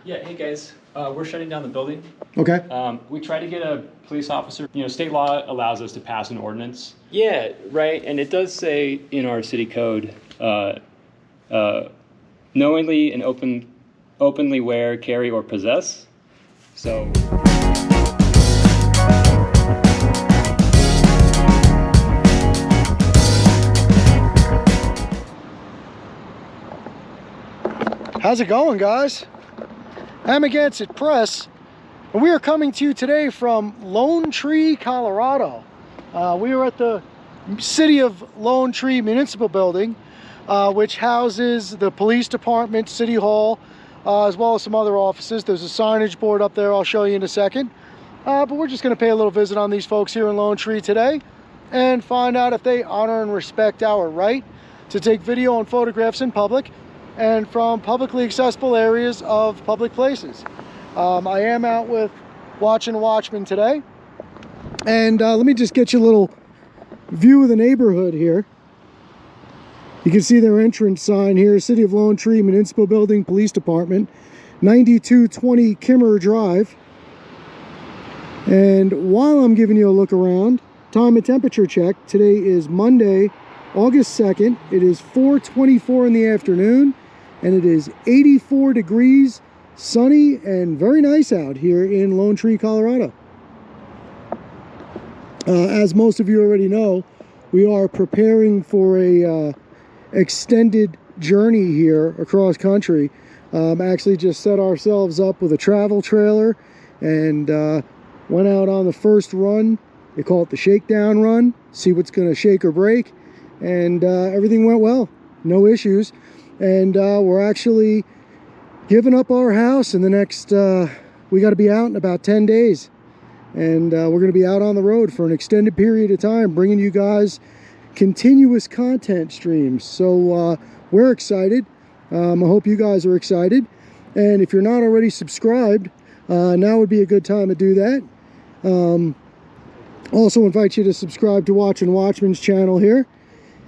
Yeah, hey guys, we're shutting down the building. Okay. We tried to get a police officer. You know, state law allows us to pass an ordinance. Yeah, right, and it does say in our city code, knowingly and openly wear, carry, or possess. So. How's it going, guys? Amagansett Press, and we are coming to you today from Lone Tree, Colorado. We are at the City of Lone Tree Municipal Building, which houses the police department, City Hall, as well as some other offices. There's a signage board up there I'll show you in a second. But we're just going to pay a little visit on these folks here in Lone Tree today and find out if they honor and respect our right to take video and photographs in public and from publicly accessible areas of public places. I am out with Watching Watchmen today, and let me just get you a little view of the neighborhood here. You can see their entrance sign here, City of Lone Tree Municipal Building, Police Department, 9220 Kimmer Drive. And while I'm giving you a look around, time and temperature check. Today is Monday, August 2nd. It is 4:24 in the afternoon, and it is 84 degrees, sunny, and very nice out here in Lone Tree, Colorado. As most of you already know, we are preparing for a extended journey here across country. Actually just set ourselves up with a travel trailer and went out on the first run. They call it the shakedown run, see what's going to shake or break, and everything went well, no issues. And we're actually giving up our house in the next, we got to be out in about 10 days. And we're going to be out on the road for an extended period of time, bringing you guys continuous content streams. So we're excited. I hope you guys are excited. And if you're not already subscribed, now would be a good time to do that. Also invite you to subscribe to Watching Watchmen's channel here.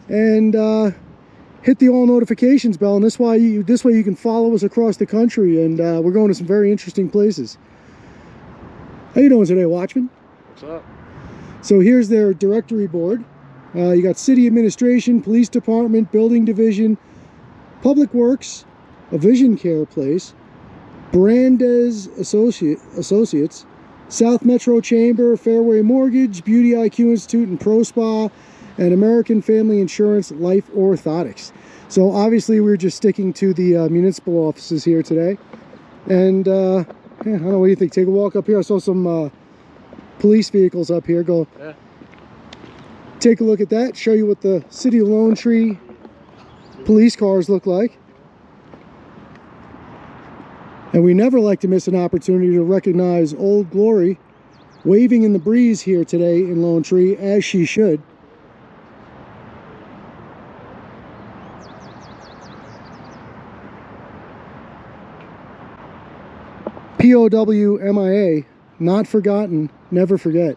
And hit the all notifications bell, and this way you can follow us across the country, and we're going to some very interesting places. How you doing today, Watchman? What's up? So here's their directory board. You got City Administration, Police Department, Building Division, Public Works, a Vision Care Place, Brandes Associates, South Metro Chamber, Fairway Mortgage, Beauty IQ Institute, and Pro Spa, and American Family Insurance Life Orthotics. So obviously we're just sticking to the municipal offices here today. And yeah, I don't know, what do you think? Take a walk up here. I saw some police vehicles up here. Go take a look at that, show you what the City of Lone Tree police cars look like. And we never like to miss an opportunity to recognize Old Glory waving in the breeze here today in Lone Tree, as she should. POW MIA, not forgotten, never forget.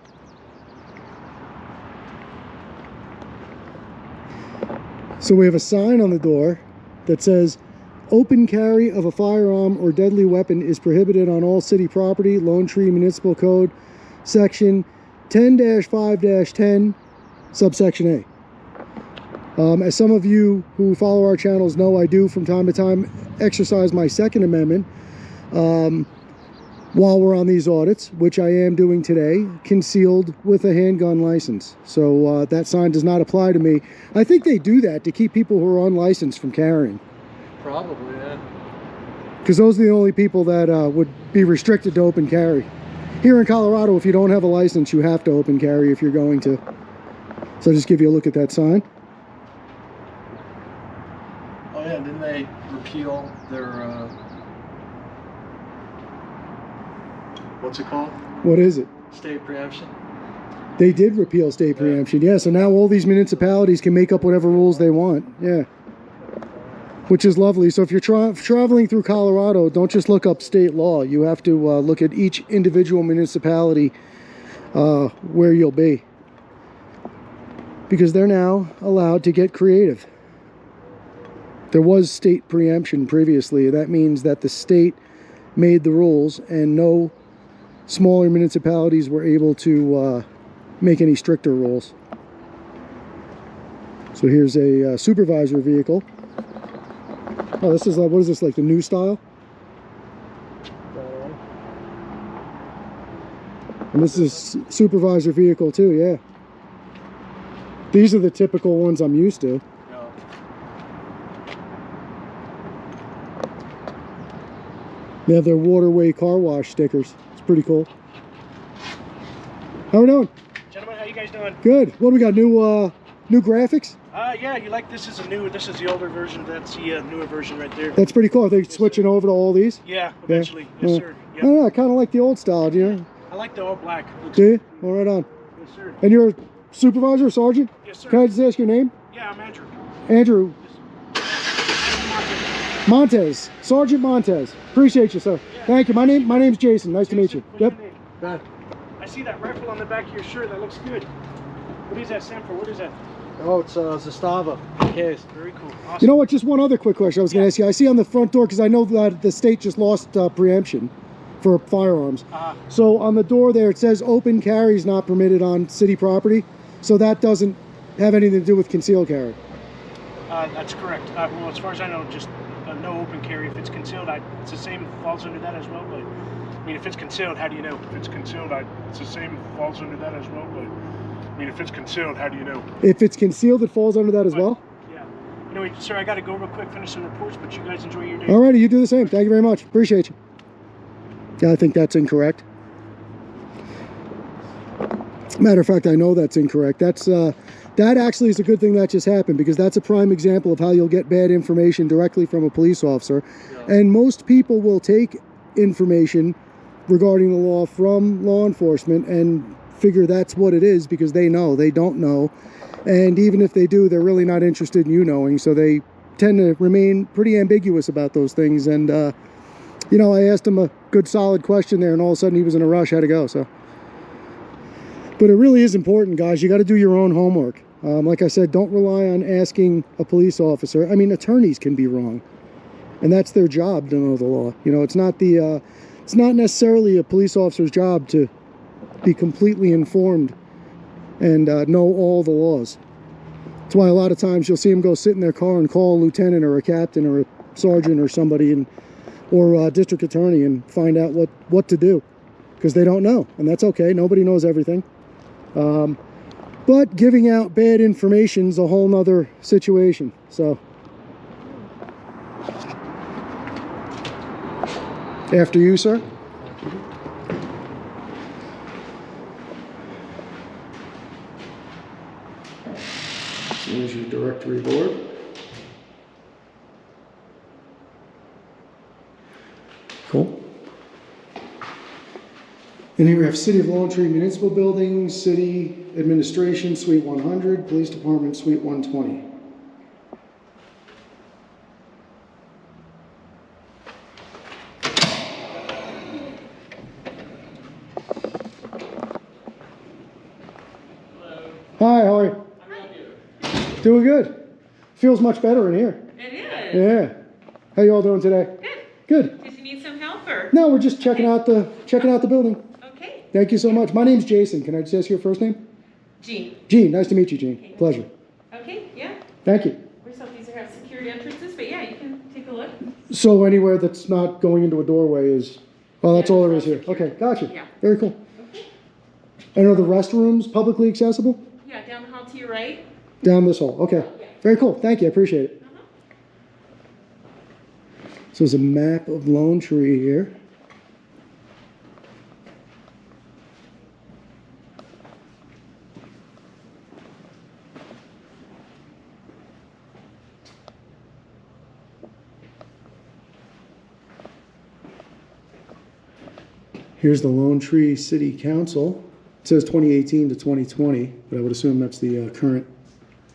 So we have a sign on the door that says, open carry of a firearm or deadly weapon is prohibited on all city property, Lone Tree Municipal Code, section 10-5-10, subsection A. As some of you who follow our channels know, I do from time to time exercise my Second Amendment while we're on these audits, which I am doing today, concealed with a handgun license. So that sign does not apply to me. I think they do that to keep people who are unlicensed from carrying. Probably, yeah. Because those are the only people that would be restricted to open carry. Here in Colorado, if you don't have a license, you have to open carry if you're going to. So I'll just give you a look at that sign. Oh yeah, didn't they repeal their, what's it called? What is it? State preemption? They did repeal state preemption, yeah. So now all these municipalities can make up whatever rules they want, yeah. Which is lovely. So if you're traveling through Colorado, don't just look up state law. You have to look at each individual municipality where you'll be. Because they're now allowed to get creative. There was state preemption previously. That means that the state made the rules, and no smaller municipalities were able to make any stricter rules. So here's a supervisor vehicle. Oh, this is like, what is this, like the new style? And this is a supervisor vehicle too, yeah. These are the typical ones I'm used to. They have their waterway car wash stickers. It's pretty cool. How we doing? Gentlemen, how you guys doing? Good. What do we got? New graphics? Yeah, you like this is the older version. That's the newer version right there. That's pretty cool. Are they switching over to all these? Yeah, eventually. Yeah. Yes, sir. I don't know, I kind of like the old style, do you? I like the all black. Do you? Well, right on. Yes, sir. And you're a supervisor, sergeant? Yes, sir. Can I just ask your name? Yeah, I'm Andrew. Andrew Yes, Montez. Sergeant Montez. Appreciate you, sir. Yeah. Thank you. My name's Jason. Nice to meet you. What's Yep. your name? I see that rifle on the back of your shirt. That looks good. What is that, Sam, for? What is that? Oh, it's Zastava. Case. Very cool. Awesome. You know what? Just one other quick question I was going to ask you. I see on the front door, because I know that the state just lost preemption for firearms. So on the door there, it says open carry is not permitted on city property. So that doesn't have anything to do with concealed carry. That's correct. Well, as far as I know, just no open carry. If it's concealed, it's the same, falls under that as well. But I mean, if it's concealed, how do you know? If it's concealed, it's the same, falls under that as well. But I mean, if it's concealed, how do you know? If it's concealed, it falls under that as well? Yeah. Anyway, sir, I got to go real quick, finish some reports, but you guys enjoy your day. Alrighty, you do the same. Thank you very much. Appreciate you. Yeah, I think that's incorrect. Matter of fact, I know that's incorrect. That actually is a good thing that just happened, because that's a prime example of how you'll get bad information directly from a police officer. Yeah. And most people will take information regarding the law from law enforcement and figure that's what it is, because they know. They don't know. And even if they do, they're really not interested in you knowing. So they tend to remain pretty ambiguous about those things. And, you know, I asked him a good solid question there, and all of a sudden he was in a rush, had to go. So, but it really is important, guys. You got to do your own homework. Like I said, don't rely on asking a police officer. I mean, attorneys can be wrong, and that's their job to know the law. You know, it's not necessarily a police officer's job to be completely informed and know all the laws. That's why a lot of times you'll see them go sit in their car and call a lieutenant or a captain or a sergeant or somebody, or a district attorney, and find out what to do, because they don't know, and that's okay. Nobody knows everything. But giving out bad information is a whole nother situation. So after you, sir. So here's your directory board. Cool. And here we have City of Lone Tree Municipal Building, City Administration, Suite 100, Police Department, Suite 120. Hello. Hi, how are you? How can I help you? Doing good. Feels much better in here. It is. Yeah. How you all doing today? Good. Good. Did you need some help or? No, we're just checking out the building. Okay. Thank you so much. My name's Jason. Can I just ask your first name? Jean. Gene. Nice to meet you, Gene. Okay. Pleasure. Okay, yeah. Thank you. We're so these have security entrances, but yeah, you can take a look. So anywhere that's not going into a doorway is, well, that's Yeah, all there it's is all here. secure. Okay, gotcha. Yeah. Very cool. Okay. And are the restrooms publicly accessible? Yeah, down the hall to your right. Down this hall. Okay. Yeah. Very cool. Thank you. I appreciate it. So there's a map of Lone Tree here. Here's the Lone Tree City Council. It says 2018 to 2020, but I would assume that's the current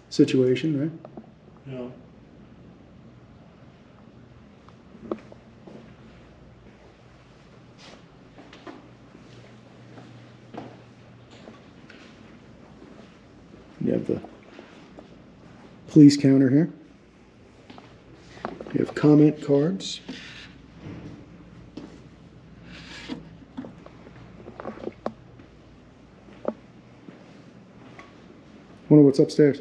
situation, right? Yeah. You have the police counter here. You have comment cards. Wonder what's upstairs.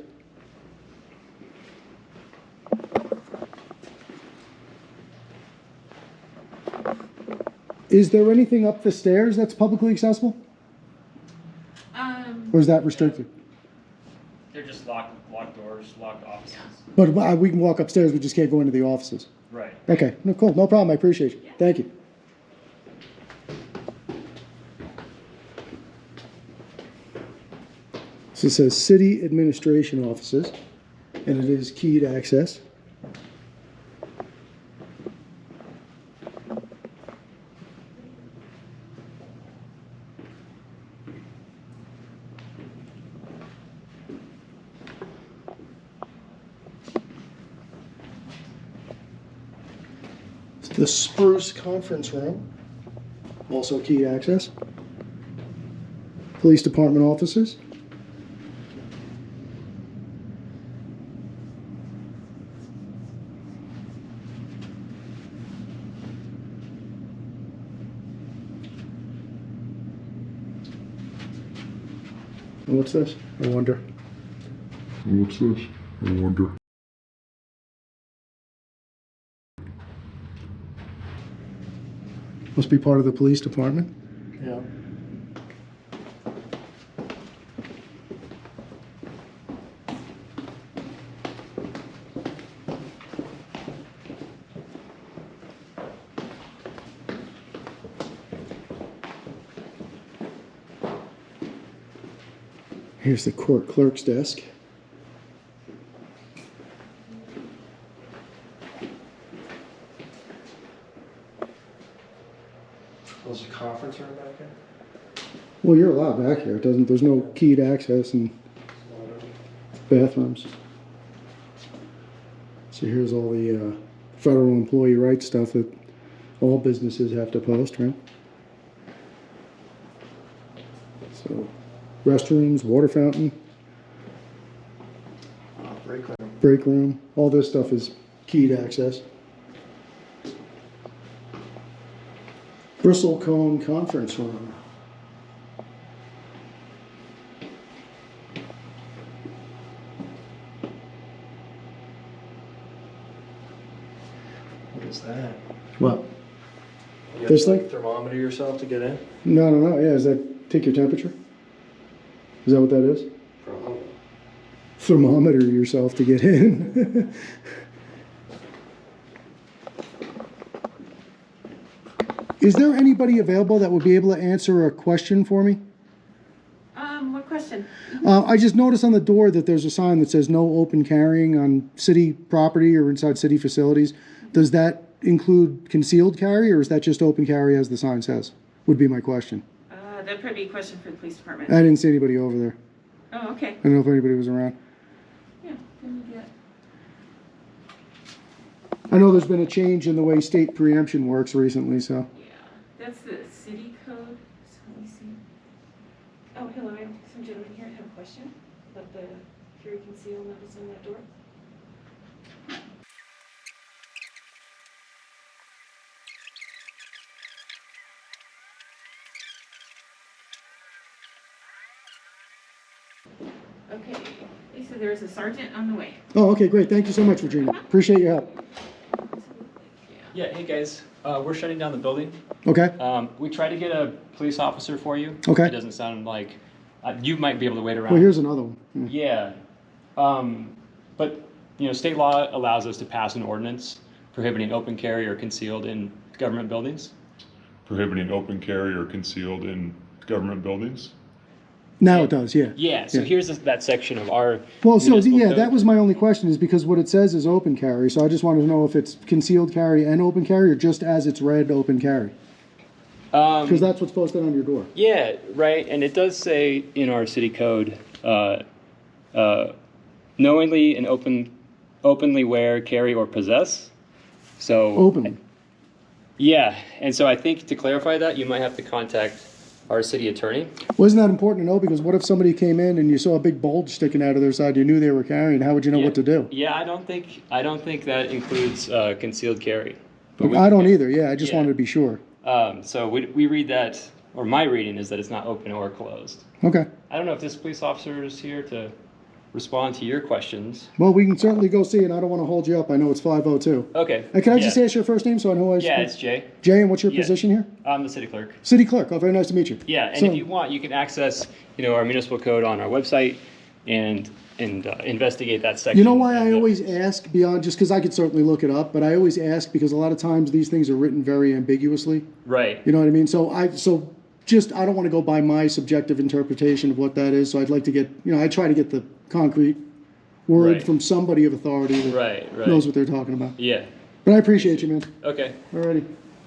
Is there anything up the stairs that's publicly accessible? Or is that restricted? They're just locked doors, locked offices. But we can walk upstairs, we just can't go into the offices. Right. Okay, no, cool, no problem, I appreciate you. Thank you. So it says city administration offices, and it is keyed access. It's the Spruce Conference Room, also keyed access. Police department offices. And what's this? I wonder. What's this? I wonder. Must be part of the police department. Yeah. Here's the court clerk's desk. There's a conference room back there? Well, you're allowed back here. It doesn't. There's no keyed access and bathrooms. So here's all the federal employee rights stuff that all businesses have to post, right? So restrooms, water fountain, break room. All this stuff is keyed access. Bristlecone conference room. What is that? What? You have This to, thing? like, thermometer yourself to get in? No. Yeah, does that take your temperature? Is that what that is? Probably. Thermometer yourself to get in. Is there anybody available that would be able to answer a question for me? What question? I just noticed on the door that there's a sign that says no open carrying on city property or inside city facilities. Does that include concealed carry, or is that just open carry as the sign says? Would be my question. That'd probably be a question for the police department. I didn't see anybody over there. Oh, okay. I don't know if anybody was around. Yeah, let me get. I know there's been a change in the way state preemption works recently, so. Yeah, that's the city code. So let me see. Oh, hello, I have some gentlemen here that have a question about the carry conceal notice on that door. Okay, they said there is a sergeant on the way. Oh, okay, great. Thank you so much, Virginia. Appreciate your help. Yeah, hey guys, we're shutting down the building. Okay, We tried to get a police officer for you. Okay. It doesn't sound like, you might be able to wait around. well, here's another one. Yeah. But, state law allows us to pass an ordinance prohibiting open carry or concealed in government buildings. Prohibiting open carry or concealed in government buildings? Now it does, yeah. Yeah, so Yeah. here's that section of our. Well, so, municipal yeah, code. that was my only question, is because what it says is open carry, so I just wanted to know if it's concealed carry and open carry, or just as it's read, open carry? Because that's what's posted on your door. Yeah, right, and it does say in our city code, knowingly and openly wear, carry, or possess. So. Openly. Yeah, and so I think to clarify that, you might have to contact our city attorney. Wasn't that important to know? Because what if somebody came in and you saw a big bulge sticking out of their side, you knew they were carrying, how would you know what to do? Yeah, I don't think that includes concealed carry. I don't either, yeah, I just Yeah. wanted to be sure. So we read that, or my reading is that it's not open or closed. Okay. I don't know if this police officer is here to. respond to your questions. Well, we can certainly go see it. I don't want to hold you up. I know it's 5:02. Okay. And can I yeah. just ask your first name so I know who I Yeah, speak? it's Jay. Jay, and what's your Yeah. position here? I'm the city clerk. City clerk. Oh, very nice to meet you. Yeah, and So- if you want, you can access, our municipal code on our website and investigate that section. You know why I And, always ask beyond, just because I could certainly look it up, but I always ask because a lot of times these things are written very ambiguously. Right. You know what I mean? So I don't want to go by my subjective interpretation of what that is. So I'd like to get, I try to get the concrete word Right. from somebody of authority that Right. knows what they're talking about. Yeah. But I appreciate you, man. Okay. Alrighty.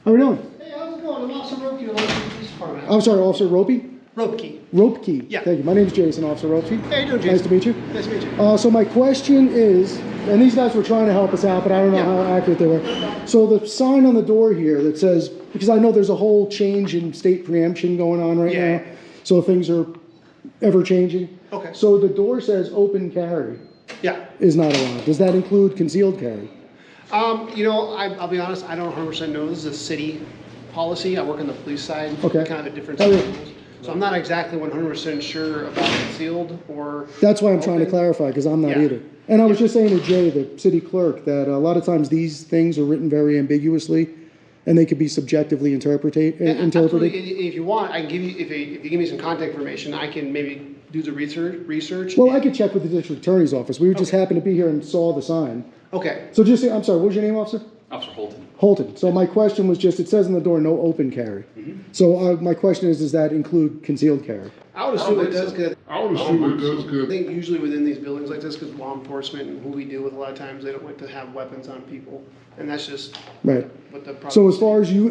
How we doing? Hey, how's it going? I'm Officer Ropke of the Longview Police Department. I'm sorry, Officer Ropey? Ropke. Ropke. Yeah. Thank you. My name's Jason, Officer Ropke. Hey, how you doing, Jason? Nice to meet you. Nice to meet you. So my question is, and these guys were trying to help us out, but I don't know Yeah. how accurate they were. So the sign on the door here that says, because I know there's a whole change in state preemption going on right Yeah. now, so things are ever changing. Okay. So the door says open carry Yeah. is not allowed. Does that include concealed carry? I'll be honest, I don't 100% know. This is a city policy. I work on the police side. Okay. Kind of a different Oh, set yeah. of rules. So I'm not exactly 100% sure about concealed or. That's why I'm trying to open. clarify, because I'm not Yeah. either. And I was just saying to Jay, the city clerk, that a lot of times these things are written very ambiguously, and they could be subjectively interpreted. Yeah, absolutely. If you want, I can give you, if you give me some contact information, I can maybe do the research. Well, I could check with the district attorney's office. We were just happened to be here and saw the sign. Okay. So just, I'm sorry, what was your name, officer? Officer Holton. Holton. So my question was just, it says on the door, no open carry. So my question is, does that include concealed carry? I would assume it does, because I would assume it does I good. think usually within these buildings like this, because law enforcement and who we deal with a lot of times, they don't like to have weapons on people. And that's just Right. what the problem So is.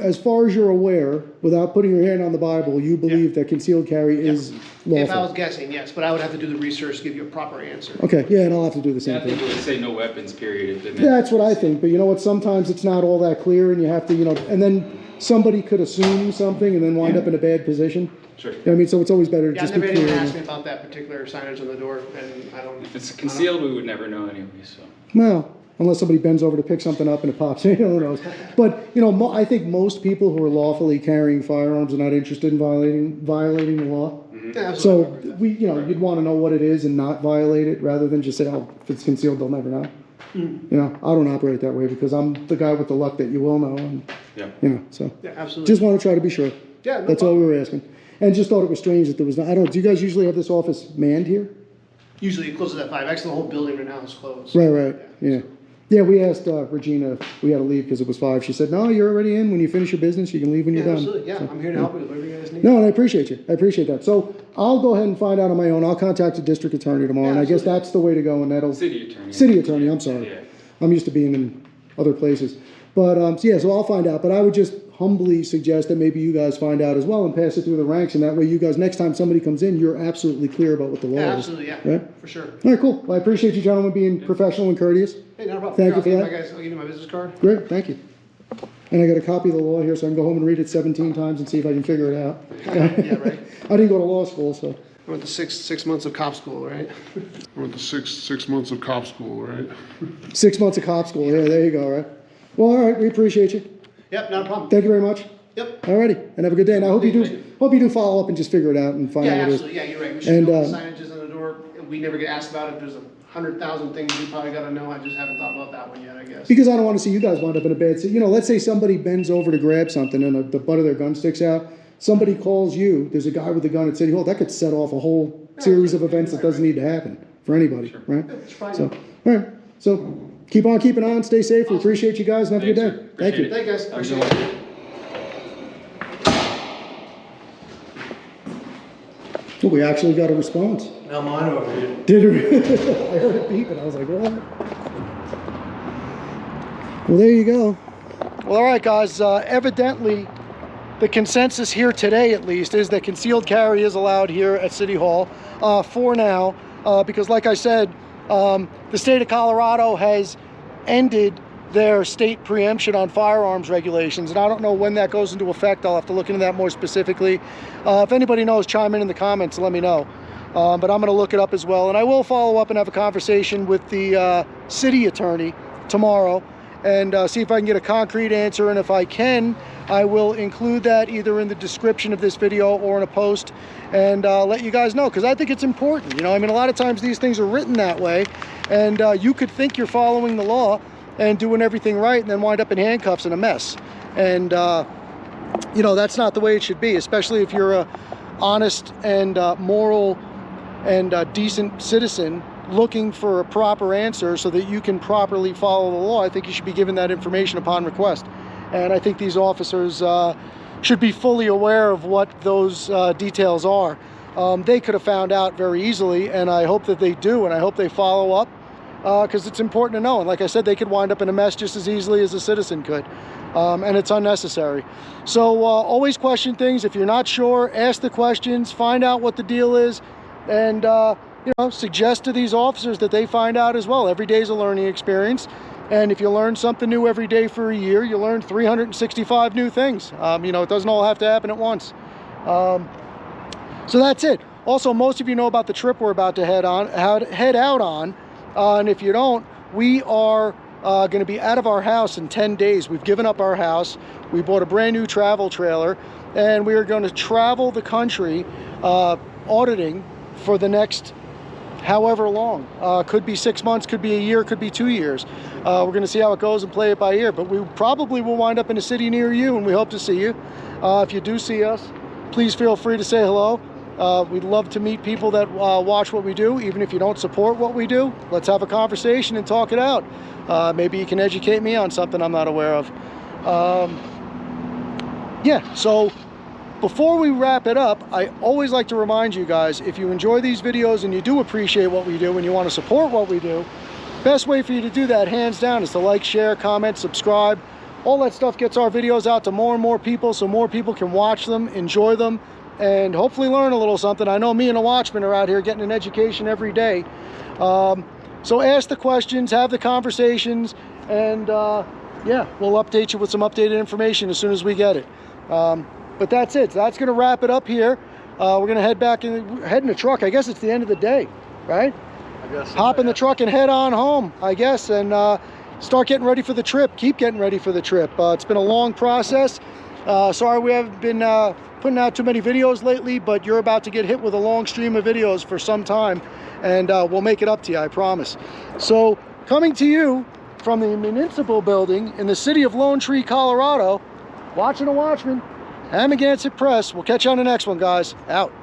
as far as you're aware, without putting your hand on the Bible, you believe that concealed carry is If I was lawful? guessing, yes, but I would have to do the research to give you a proper answer. Okay, yeah, and I'll have to do the Yeah, same I think thing. it would say no weapons, period. if it meant- That's what I think, but you know what, sometimes it's not all that clear, and you have to, and then somebody could assume something and then wind up in a bad position. Sure. You know what I mean, so it's always better to Yeah, just I've be never clear. anyone asked me about that particular signage on the door, and I don't. If it's concealed, we would never know anyway, so. Well, unless somebody bends over to pick something up and it pops, who knows. But, I think most people who are lawfully carrying firearms are not interested in violating the law. Yeah, So, absolutely. you'd want to know what it is and not violate it, rather than just say, oh, if it's concealed, they'll never know. I don't operate that way, because I'm the guy with the luck that you will know, and, Yeah. so. Yeah, absolutely. Just want to try to be sure. Yeah, no That's all problem. we were asking. And just thought it was strange that there was no, do you guys usually have this office manned here? Usually it closes at 5. Actually, the whole building right now is closed. Right, yeah. Yeah, we asked Regina if we had to leave because it was 5. She said, no, you're already in. When you finish your business, you can leave when Yeah, you're done. absolutely. Yeah, So, I'm here to help you with whatever you guys need. No, and I appreciate you. I appreciate that. So I'll go ahead and find out on my own. I'll contact the district attorney tomorrow, Yeah, and I guess absolutely. that's the way to go, and that'll... City attorney. City attorney, I'm sorry. Yeah. I'm used to being in other places. But, so I'll find out. But I would just humbly suggest that maybe you guys find out as well and pass it through the ranks, and that way you guys, next time somebody comes in, you're absolutely clear about what the law Yeah, is. absolutely, yeah, Right? for sure. All right, cool. Well, I appreciate you gentlemen being professional and courteous. Hey, not a problem. Thank Here, you for I'll that. give you I'll give you my business card. Great, thank you. And I got a copy of the law here, so I can go home and read it 17 times and see if I can figure it out. Yeah, right. I didn't go to law school, so. I went to six months of cop school, right? I went to six months of cop school, right? 6 months of cop school, yeah, there you go, right? Well, all right, we appreciate you. Yep, not a problem. Thank you very much. Yep. Alrighty, and have a good day. And I hope you Thank you. do follow up and just figure it out and find Yeah, out what it is. absolutely. Yeah, you're right. We should And, know the signages on the door. We never get asked about it. There's 100,000 things we probably got to know. I just haven't thought about that one yet, I guess. Because I don't want to see you guys wind up in a bad situation. Let's say somebody bends over to grab something and the butt of their gun sticks out. Somebody calls you, there's a guy with a gun at City Hall. That could set off a whole series of events that doesn't need to happen for anybody, right? It's fine. So, all right. So keep on keeping on. Stay safe. We appreciate you guys and have a good day. Thank you. Thank you, guys. Appreciate it. Oh, we actually got a response. Now mine over here. Did it? I heard it beep and I was like, what? Well, there you go. Well, all right, guys. Evidently, the consensus here today, at least, is that concealed carry is allowed here at City Hall for now. Because, like I said, the state of Colorado has ended their state preemption on firearms regulations, and I don't know when that goes into effect. I'll have to look into that more specifically. If anybody knows, chime in the comments and let me know. But I'm going to look it up as well, and I will follow up and have a conversation with the city attorney tomorrow and see if I can get a concrete answer, and if I can, I will include that either in the description of this video or in a post, and let you guys know, because I think it's important. You know, I mean, a lot of times these things are written that way, and you could think you're following the law and doing everything right, and then wind up in handcuffs and a mess. And you know, that's not the way it should be, especially if you're a honest and moral and decent citizen looking for a proper answer so that you can properly follow the law. I think you should be given that information upon request. And I think these officers should be fully aware of what those details are. They could have found out very easily, and I hope that they do, and I hope they follow up, because it's important to know. And like I said, they could wind up in a mess just as easily as a citizen could, and it's unnecessary. So always question things. If you're not sure, ask the questions, find out what the deal is, and you know, suggest to these officers that they find out as well. Every day is a learning experience. And if you learn something new every day for a year, you learn 365 new things. You know, it doesn't all have to happen at once. So that's it. Also, most of you know about the trip we're about to head out on. And if you don't, we are going to be out of our house in 10 days. We've given up our house. We bought a brand new travel trailer, and we are going to travel the country auditing for the next however long. Could be 6 months, could be a year, could be 2 years. We're going to see how it goes and play it by ear, but we probably will wind up in a city near you, and we hope to see you. If you do see us, please feel free to say hello. We'd love to meet people that watch what we do, even if you don't support what we do. Let's have a conversation and talk it out. Maybe you can educate me on something I'm not aware of. Yeah, so before we wrap it up, I always like to remind you guys, if you enjoy these videos and you do appreciate what we do and you want to support what we do, best way for you to do that, hands down, is to like, share, comment, subscribe. All that stuff gets our videos out to more and more people, so more people can watch them, enjoy them, and hopefully learn a little something. I know me and a watchman are out here getting an education every day. So ask the questions, have the conversations, and yeah, we'll update you with some updated information as soon as we get it. But that's it. So that's going to wrap it up here. We're going to head back and head in the truck. I guess it's the end of the day, right? I guess so, Hop in yeah. the truck and head on home, I guess, and start getting ready for the trip. Keep getting ready for the trip. It's been a long process. Sorry we haven't been putting out too many videos lately, but you're about to get hit with a long stream of videos for some time, and we'll make it up to you, I promise. So coming to you from the municipal building in the city of Lone Tree, Colorado, watching a watchman, Amagansett Press. We'll catch you on the next one, guys. Out.